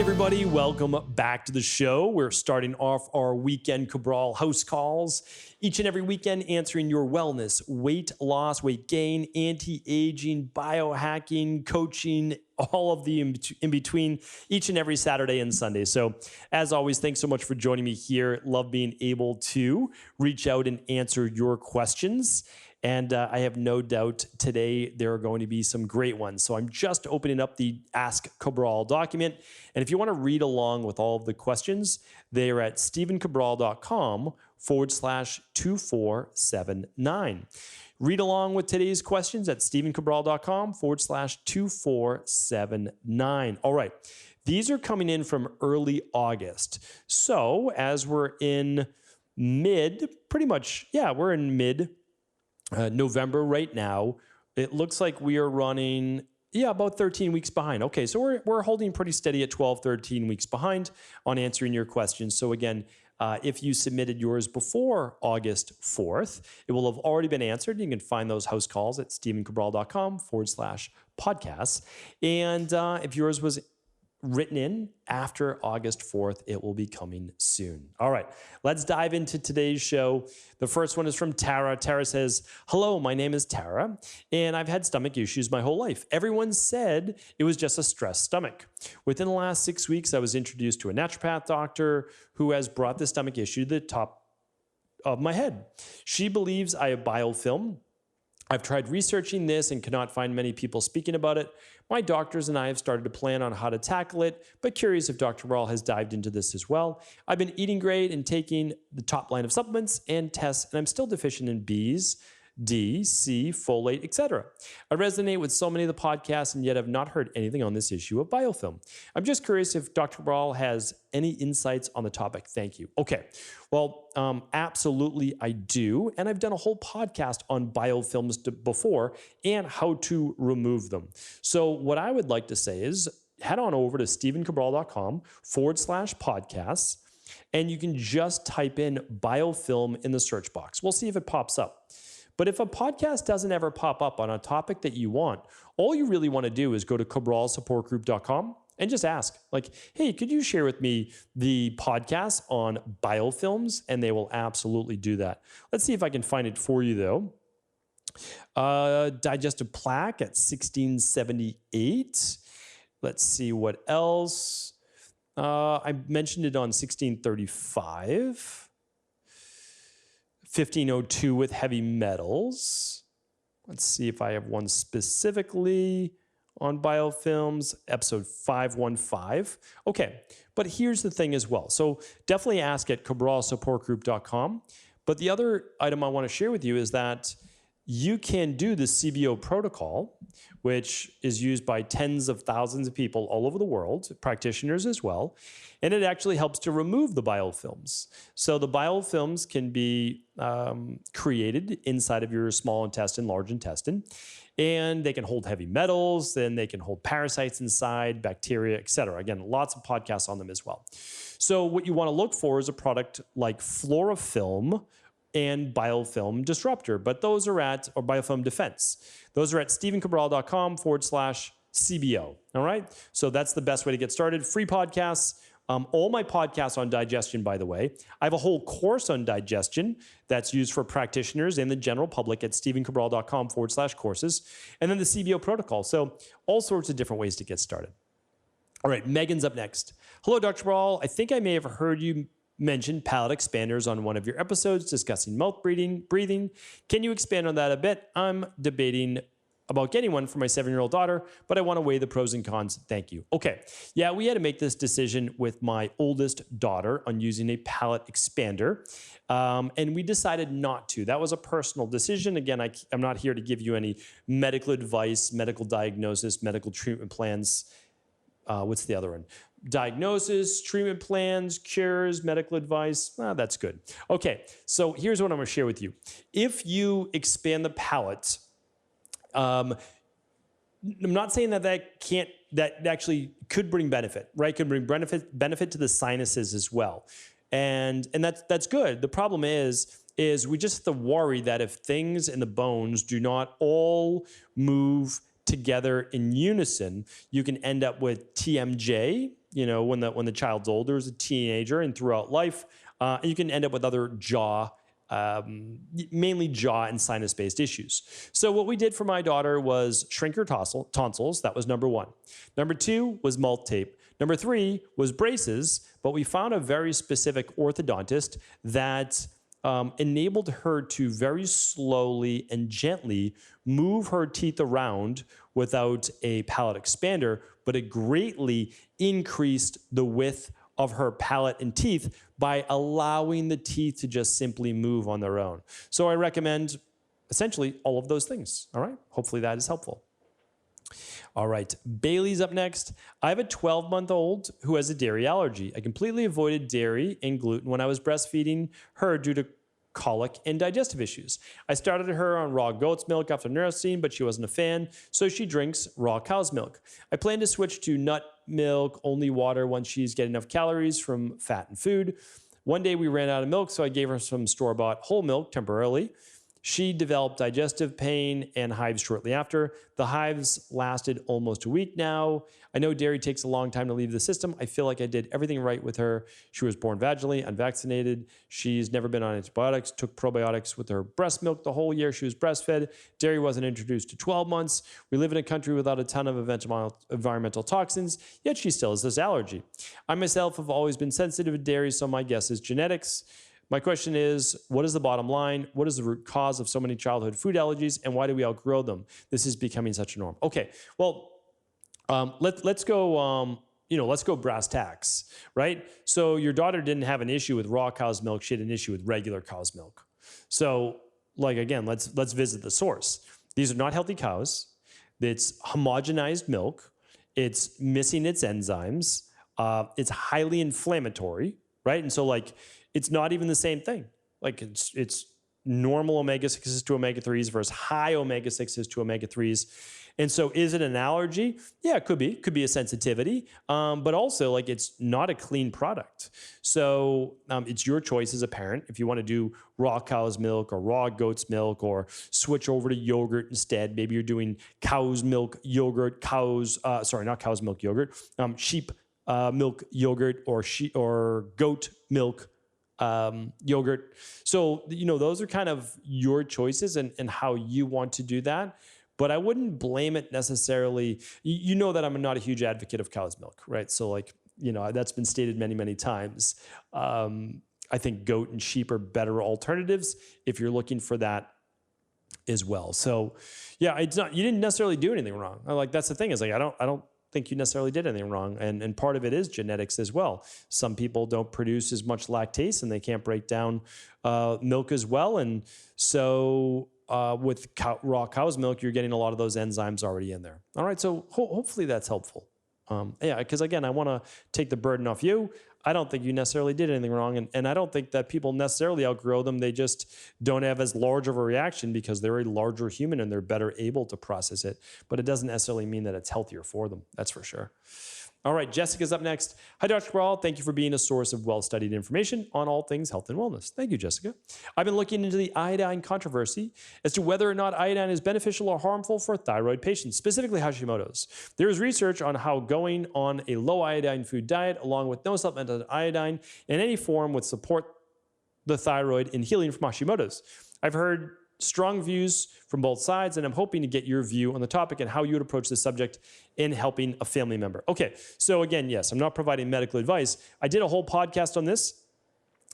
everybody, welcome back to the show. We're starting off our weekend Cabral house calls. Each and every weekend answering your wellness, weight loss, weight gain, anti-aging, biohacking, coaching, all of the in between each and every Saturday and Sunday. So as always, thanks so much for joining me here. Love being able to reach out and answer your questions. And I have no doubt today there are going to be some great ones. So I'm just opening up the Ask Cabral document. And if you want to read along with all of the questions, they are at stephencabral.com/2479. Read along with today's questions at stephencabral.com/2479. All right. These are coming in from early August. So as we're in we're in mid November right now. It looks like we are running, about 13 weeks behind. Okay, so we're holding pretty steady at 12, 13 weeks behind on answering your questions. So again, if you submitted yours before August 4th, it will have already been answered. You can find those house calls at stephencabral.com/podcasts. And if yours was written in after August 4th, it will be coming soon. All right, let's dive into today's show. The first one is from Tara. Tara says, "Hello, my name is Tara, and I've had stomach issues my whole life. Everyone said it was just a stressed stomach. Within the last 6 weeks, I was introduced to a naturopath doctor who has brought the stomach issue to the top of my head. She believes I have biofilm. I've tried researching this and cannot find many people speaking about it. My doctors and I have started to plan on how to tackle it, but curious if Dr. Rawl has dived into this as well. I've been eating great and taking the top line of supplements and tests, and I'm still deficient in B's, D, C, folate, etc. I resonate with so many of the podcasts and yet have not heard anything on this issue of biofilm. I'm just curious if Dr. Rawl has any insights on the topic. Thank you." Okay, well, absolutely I do. And I've done a whole podcast on biofilms before and how to remove them. So what I would like to say is head on over to stephencabral.com/podcasts, and you can just type in biofilm in the search box. We'll see if it pops up. But if a podcast doesn't ever pop up on a topic that you want, all you really want to do is go to cabralsupportgroup.com and just ask, like, "Hey, could you share with me the podcast on biofilms?" And they will absolutely do that. Let's see if I can find it for you, though. Digestive plaque at 1678. Let's see what else. I mentioned it on 1635. 1502 with heavy metals. Let's see if I have one specifically on biofilms, episode 515. Okay, but here's the thing as well. So definitely ask at cabralsupportgroup.com. But the other item I want to share with you is that you can do the CBO protocol, which is used by tens of thousands of people all over the world, practitioners as well, and it actually helps to remove the biofilms. So the biofilms can be created inside of your small intestine, large intestine, and they can hold heavy metals, then they can hold parasites inside, bacteria, etc. Again, lots of podcasts on them as well. So what you want to look for is a product like Florafilm and Biofilm Disruptor, but those are or Biofilm Defense. Those are at stephencabral.com/CBO. All right. So that's the best way to get started. Free podcasts. All my podcasts on digestion, by the way. I have a whole course on digestion that's used for practitioners and the general public at stephencabral.com/courses. And then the CBO protocol. So all sorts of different ways to get started. All right. Megan's up next. "Hello, Dr. Rawl. I think I may have heard you mentioned palate expanders on one of your episodes discussing mouth breathing. Can you expand on that a bit? I'm debating about getting one for my 7-year-old daughter, but I want to weigh the pros and cons. Thank you." Okay. Yeah, we had to make this decision with my oldest daughter on using a palate expander, and we decided not to. That was a personal decision. Again, I'm not here to give you any medical advice, medical diagnosis, medical treatment plans. What's the other one? Diagnosis, treatment plans, cures, medical advice. That's good. Okay, so here's what I'm going to share with you. If you expand the palate, I'm not saying that that actually could bring benefit, right? Could bring benefit to the sinuses as well, and that's good. The problem is we just have to worry that if things in the bones do not all move together in unison, you can end up with TMJ, when the child's older, as a teenager and throughout life. And you can end up with other mainly jaw and sinus-based issues. So what we did for my daughter was shrink her tonsils. That was number 1. Number 2 was malt tape. Number 3 was braces, but we found a very specific orthodontist that enabled her to very slowly and gently move her teeth around without a palate expander, but it greatly increased the width of her palate and teeth by allowing the teeth to just simply move on their own. So I recommend essentially all of those things. All right. Hopefully that is helpful. All right. Bailey's up next. I have a 12-month-old who has a dairy allergy. I completely avoided dairy and gluten when I was breastfeeding her due to colic and digestive issues. I started her on raw goat's milk after nursing, but she wasn't a fan, so she drinks raw cow's milk. I plan to switch to nut milk, only water once she's getting enough calories from fat and food. One day we ran out of milk, so I gave her some store-bought whole milk temporarily. She developed digestive pain and hives shortly after. The hives lasted almost a week now. I know dairy takes a long time to leave the system. I feel like I did everything right with her. She was born vaginally, unvaccinated. She's never been on antibiotics, took probiotics with her breast milk the whole year she was breastfed. Dairy wasn't introduced to 12 months. We live in a country without a ton of environmental toxins, yet she still has this allergy. I myself have always been sensitive to dairy, so my guess is genetics. My question is, what is the bottom line? What is the root cause of so many childhood food allergies, and why do we outgrow them? This is becoming such a norm. Okay, well, let's go. Let's go brass tacks, right? So your daughter didn't have an issue with raw cow's milk; she had an issue with regular cow's milk. So, again, let's visit the source. These are not healthy cows. It's homogenized milk. It's missing its enzymes. It's highly inflammatory, right? And so, it's not even the same thing. It's normal omega-6s to omega-3s versus high omega-6s to omega-3s. And so is it an allergy? Yeah, it could be. It could be a sensitivity. But also, it's not a clean product. So it's your choice as a parent if you want to do raw cow's milk or raw goat's milk or switch over to yogurt instead. Maybe you're doing cow's milk yogurt, not cow's milk yogurt, sheep milk yogurt or goat milk yogurt. So, those are kind of your choices and how you want to do that. But I wouldn't blame it necessarily. You know that I'm not a huge advocate of cow's milk, right? So that's been stated many, many times. I think goat and sheep are better alternatives if you're looking for that as well. So yeah, you didn't necessarily do anything wrong. That's the thing is I don't think you necessarily did anything wrong. And part of it is genetics as well. Some people don't produce as much lactase and they can't break down milk as well. And so with raw cow's milk, you're getting a lot of those enzymes already in there. All right, so hopefully that's helpful. Because again, I want to take the burden off you. I don't think you necessarily did anything wrong. And I don't think that people necessarily outgrow them. They just don't have as large of a reaction because they're a larger human and they're better able to process it. But it doesn't necessarily mean that it's healthier for them. That's for sure. All right, Jessica's up next. Hi, Dr. Cabral. Thank you for being a source of well-studied information on all things health and wellness. Thank you, Jessica. I've been looking into the iodine controversy as to whether or not iodine is beneficial or harmful for thyroid patients, specifically Hashimoto's. There is research on how going on a low iodine food diet along with no supplemented iodine in any form would support the thyroid in healing from Hashimoto's. I've heard strong views from both sides, and I'm hoping to get your view on the topic and how you would approach this subject in helping a family member. Okay, so again, yes, I'm not providing medical advice. I did a whole podcast on this.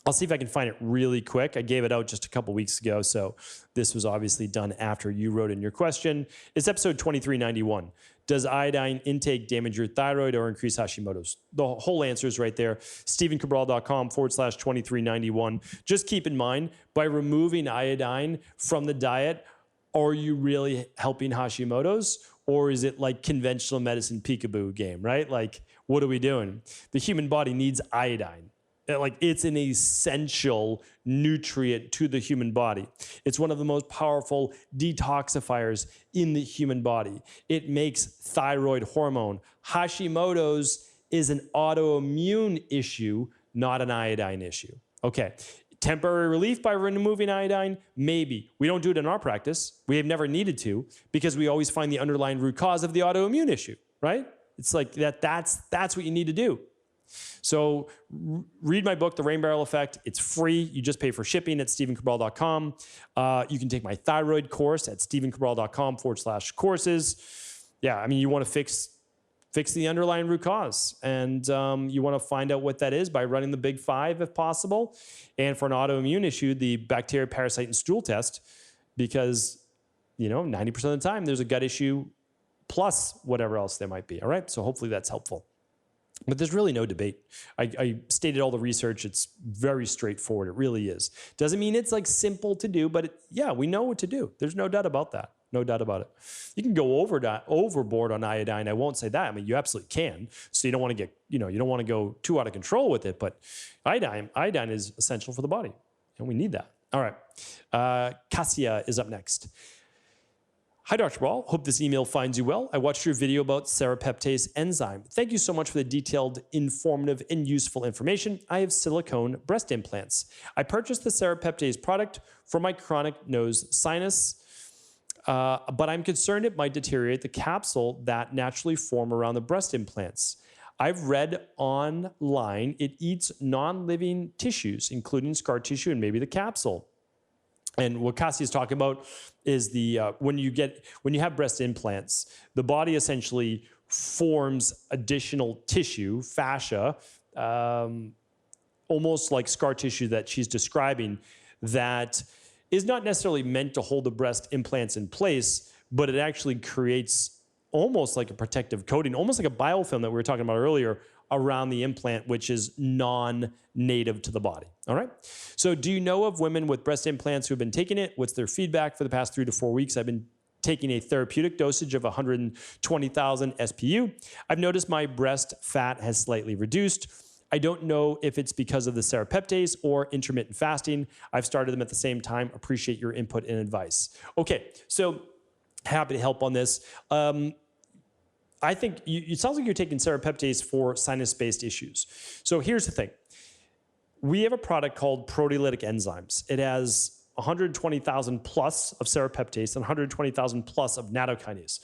I'll see if I can find it really quick. I gave it out just a couple weeks ago, so this was obviously done after you wrote in your question. It's episode 2391. Does iodine intake damage your thyroid or increase Hashimoto's? The whole answer is right there. StephenCabral.com/2391. Just keep in mind, by removing iodine from the diet, are you really helping Hashimoto's? Or is it like conventional medicine peekaboo game, right? What are we doing? The human body needs iodine. It's an essential nutrient to the human body. It's one of the most powerful detoxifiers in the human body. It makes thyroid hormone. Hashimoto's is an autoimmune issue, not an iodine issue. Okay, temporary relief by removing iodine? Maybe. We don't do it in our practice. We have never needed to because we always find the underlying root cause of the autoimmune issue, right? It's like that's what you need to do. So read my book, The Rain Barrel Effect. It's free. You just pay for shipping at stephencabral.com. You can take my thyroid course at stephencabral.com/courses. Yeah, I mean, you want to fix the underlying root cause. And you want to find out what that is by running the Big Five if possible. And for an autoimmune issue, the bacteria, parasite, and stool test, because 90% of the time there's a gut issue plus whatever else there might be. All right. So hopefully that's helpful. But there's really no debate. I stated all the research. It's very straightforward. It really is. Doesn't mean it's like simple to do, but we know what to do. There's no doubt about that. No doubt about it. You can go overboard on iodine. I won't say that. I mean, you absolutely can. So you don't want to get, you don't want to go too out of control with it. But iodine is essential for the body, and we need that. All right. Cassia is up next. Hi, Dr. Ball. Hope this email finds you well. I watched your video about Serrapeptase enzyme. Thank you so much for the detailed, informative, and useful information. I have silicone breast implants. I purchased the Serrapeptase product for my chronic nose sinus, but I'm concerned it might deteriorate the capsule that naturally form around the breast implants. I've read online it eats non-living tissues, including scar tissue and maybe the capsule. And what Cassie is talking about is when you have breast implants, the body essentially forms additional tissue, fascia, almost like scar tissue that she's describing, that is not necessarily meant to hold the breast implants in place, but it actually creates almost like a protective coating, almost like a biofilm that we were talking about earlier, around the implant, which is non-native to the body. All right. So do you know of women with breast implants who have been taking it? What's their feedback for the past 3 to 4 weeks? I've been taking a therapeutic dosage of 120,000 SPU. I've noticed my breast fat has slightly reduced. I don't know if it's because of the Serrapeptase or intermittent fasting. I've started them at the same time. Appreciate your input and advice. Okay. So happy to help on this. I think it sounds like you're taking Serrapeptase for sinus-based issues. So here's the thing. We have a product called proteolytic enzymes. It has 120,000 plus of Serrapeptase and 120,000 plus of nattokinase.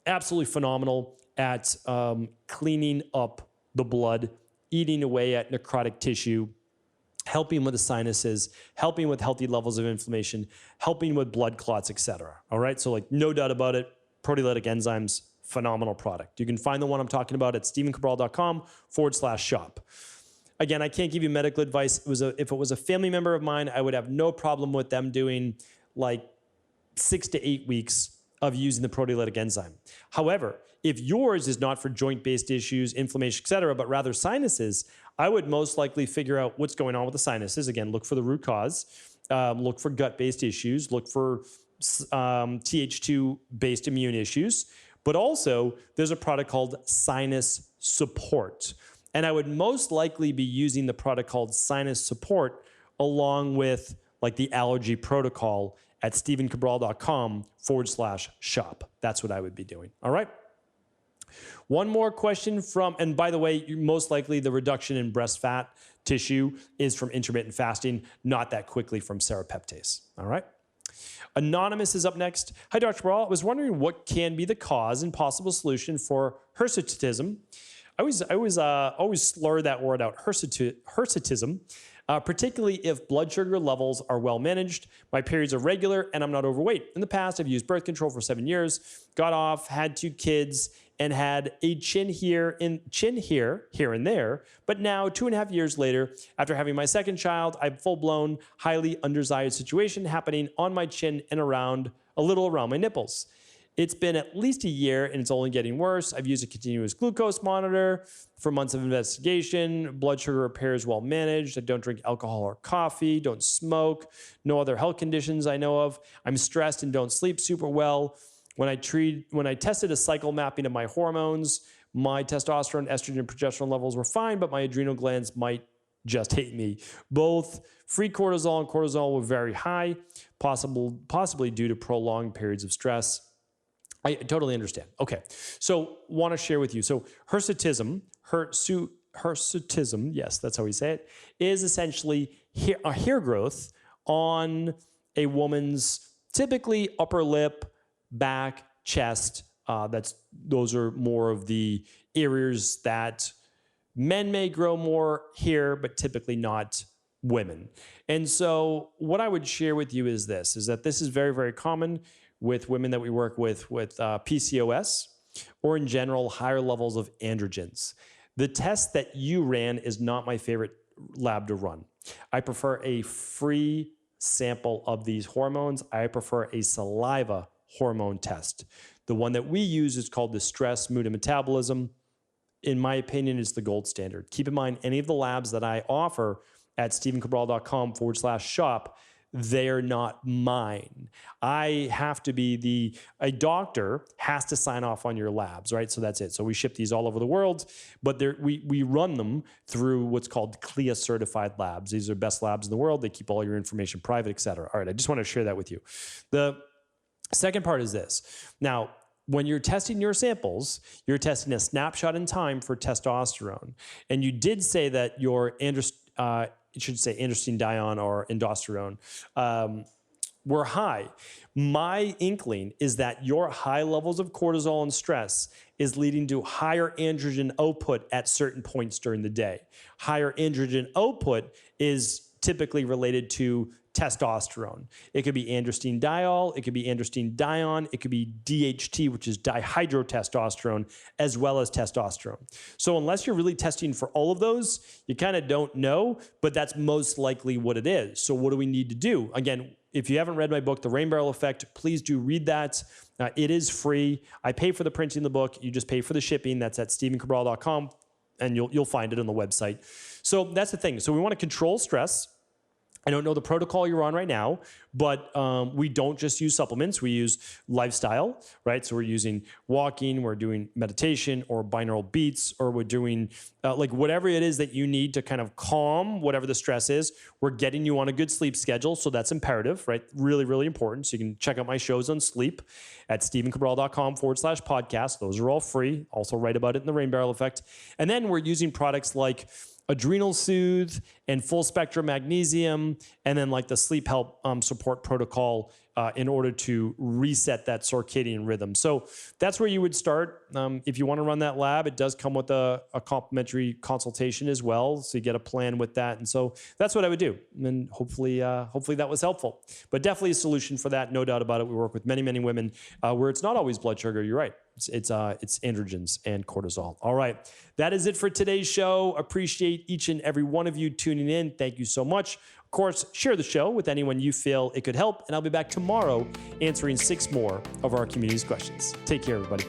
Absolutely phenomenal at cleaning up the blood, eating away at necrotic tissue, helping with the sinuses, helping with healthy levels of inflammation, helping with blood clots, etc. All right, so like no doubt about it, proteolytic enzymes, phenomenal product. You can find the one I'm talking about at stephencabral.com/shop. Again, I can't give you medical advice. If it was a family member of mine, I would have no problem with them doing like 6 to 8 weeks of using the proteolytic enzyme. However, if yours is not for joint-based issues, inflammation, et cetera, but rather sinuses, I would most likely figure out what's going on with the sinuses. Again, look for the root cause, look for gut-based issues, look for Th2-based immune issues, but also there's a product called Sinus Support. And I would most likely be using the product called Sinus Support along with like the Allergy protocol at stephencabral.com/shop. That's what I would be doing. All right. One more question and by the way, most likely the reduction in breast fat tissue is from intermittent fasting, not that quickly from Serrapeptase. All right. Anonymous is up next. Hi, Dr. Ball. I was wondering what can be the cause and possible solution for hirsutism. I always slur that word out, hirsutism, particularly if blood sugar levels are well managed, my periods are regular, and I'm not overweight. In the past, I've used birth control for 7 years, got off, had 2 kids, and had a chin here and there. But now, 2.5 years later, after having my second child, I have full-blown, highly undesired situation happening on my chin and a little around my nipples. It's been at least a year and it's only getting worse. I've used a continuous glucose monitor for months of investigation. Blood sugar repair is well managed. I don't drink alcohol or coffee, don't smoke, no other health conditions I know of. I'm stressed and don't sleep super well. When I tested a cycle mapping of my hormones, my testosterone, estrogen, and progesterone levels were fine, but my adrenal glands might just hate me. Both free cortisol and cortisol were very high, possibly due to prolonged periods of stress. I totally understand. Okay, so want to share with you. So hirsutism, yes, that's how we say it, is essentially a hair growth on a woman's typically upper lip, back, chest, Those are more of the areas that men may grow more hair, but typically not women. And so what I would share with you is that this is very, very common with women that we work with PCOS, or in general, higher levels of androgens. The test that you ran is not my favorite lab to run. I prefer a free sample of these hormones. I prefer a saliva hormone test. The one that we use is called the stress, mood, and metabolism. In my opinion, is the gold standard. Keep in mind, any of the labs that I offer at stephencabral.com/shop, they're not mine. I have to be a doctor has to sign off on your labs, right? So that's it. So we ship these all over the world, but we run them through what's called CLIA certified labs. These are best labs in the world. They keep all your information private, et cetera. All right, I just want to share that with you. The second part is this. Now, when you're testing your samples, you're testing a snapshot in time for testosterone. And you did say that your androstenedione or aldosterone were high. My inkling is that your high levels of cortisol and stress is leading to higher androgen output at certain points during the day. Higher androgen output is typically related to testosterone. It could be androstenediol, it could be androstenedione, it could be DHT, which is dihydrotestosterone, as well as testosterone. So unless you're really testing for all of those, you kind of don't know, but that's most likely what it is. So what do we need to do? Again, if you haven't read my book, The Rain Barrel Effect, please do read that. It is free. I pay for the printing of the book. You just pay for the shipping. That's at stephencabral.com, and you'll find it on the website. So that's the thing. So we want to control stress. I don't know the protocol you're on right now, but we don't just use supplements. We use lifestyle, right? So we're using walking, we're doing meditation or binaural beats, or we're doing like whatever it is that you need to kind of calm whatever the stress is. We're getting you on a good sleep schedule. So that's imperative, right? Really, really important. So you can check out my shows on sleep at stephencabral.com/podcast. Those are all free. Also write about it in The Rain Barrel Effect. And then we're using products like Adrenal Soothe and full spectrum magnesium, and then like the sleep help support protocol in order to reset that circadian rhythm. So that's where you would start. If you want to run that lab, it does come with a complimentary consultation as well. So you get a plan with that. And so that's what I would do. And hopefully that was helpful. But definitely a solution for that, no doubt about it. We work with many, many women where it's not always blood sugar. You're right. It's androgens and cortisol. All right. That is it for today's show. Appreciate each and every one of you tuning in. Thank you so much. Of course, share the show with anyone you feel it could help. And I'll be back tomorrow answering 6 more of our community's questions. Take care, everybody.